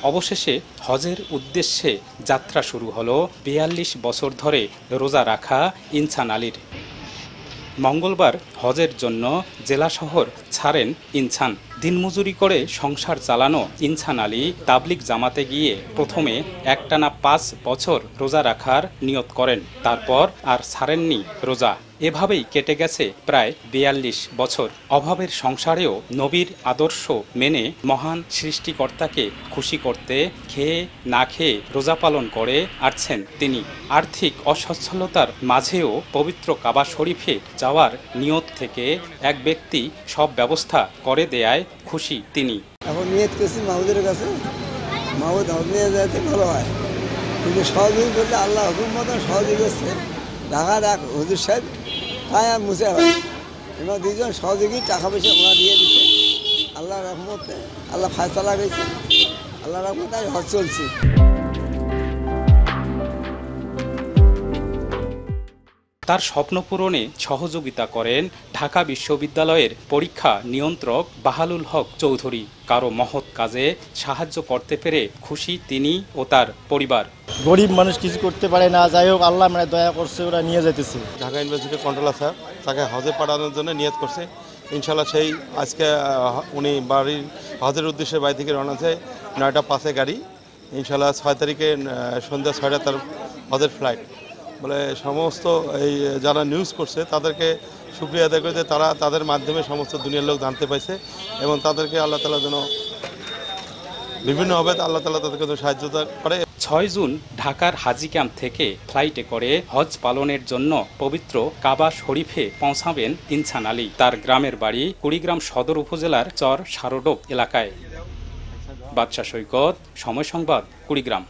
অবশেষে হজের উদ্দেশ্যে যাত্রা শুরু হলো ৪২ বছর ধরে রোজা রাখা ইনসান আলীর। মঙ্গলবার হজের জন্য জেলা শহর ছাড়েন ইনসান। দিনমজুরি করে সংসার চালানো ইনসান আলী তাবলিগ জামাতে গিয়ে প্রথমে একটানা ৫ বছর রোজা রাখার নিয়ত করেন, তারপর আর ছাড়েননি রোজা। এভাবেই কেটে গেছে প্রায় ৪২ বছর। অভাবের সংসারেও নবীর আদর্শ মেনে মহান সৃষ্টিকর্তাকে খুশি করতে খেয়ে না খেয়ে রোজা পালন করে আসছেন তিনি। আর্থিক অসচ্ছলতার মাঝেও পবিত্র কাবা শরীফে যাওয়ার নিয়ত থেকে এক ব্যক্তি সব ব্যবস্থা করে দেয়ায় খুশি তিনি। এখন নিয়ত করছি মাহুদের কাছে, মাহুদ নিয়ে যাতে ভালো হয়, কিন্তু সহযোগী করলে আল্লাহ হুকুম মতন সহযোগী করছে। ঢাকার এক হুজুর সাহেব তাই আর মুছে হয়, এবার দুজন সহযোগী টাকা পয়সা ওনারা দিয়ে দিচ্ছে। আল্লাহ রহমতে আল্লাহ ফায়সালা গেছে, আল্লাহ রহমতে হজ চলছে। তার স্বপ্ন পূরণে সহযোগিতা করেন ঢাকা বিশ্ববিদ্যালয়ের পরীক্ষা নিয়ন্ত্রক বাহালুল হক চৌধুরী। কারো মহৎ কাজে সাহায্য করতে পেরে খুশি তিনি ও তার পরিবার। গরিব মানুষ কিছু করতে পারে না, যাই হোক আল্লাহ মানে দয়া করছে, ওরা নিয়ে যেতেছে। ঢাকা ইউনিভার্সিটির কন্ট্রোলার স্যার তাকে হজে পাঠানোর জন্য নিয়ত করছে। ইনশাল্লাহ সেই আজকে উনি বাড়ির হজের উদ্দেশ্যে বাড়ি থেকে রওনা যায় ৯টা ৫-এ গাড়ি। ইনশাল্লাহ ৬ তারিখে সন্ধ্যা ৬টা তার হজের ফ্লাইট। বলে সমস্ত এই যারা নিউজ করছে তাদেরকে শুকরিয়া আদায় করে, তারা তাদের মাধ্যমে সমস্ত দুনিয়ার লোক জানতে পাইছে এবং তাদেরকে আল্লাহ তাআলা যেন বিভিন্নভাবে আল্লাহ তাআলা তাদেরকে সাহায্য করে। ৬ জুন ঢাকার হাজি ক্যাম্প থেকে ফ্লাইটে করে হজ পালনের জন্য পবিত্র কাবা শরীফে পৌঁছাবেন ইনসান আলী। তার গ্রামের বাড়ি কুড়িগ্রাম সদর উপজেলার চর সারডোব এলাকায়। বাদশা সৈকত, সময় সংবাদ, কুড়িগ্রাম।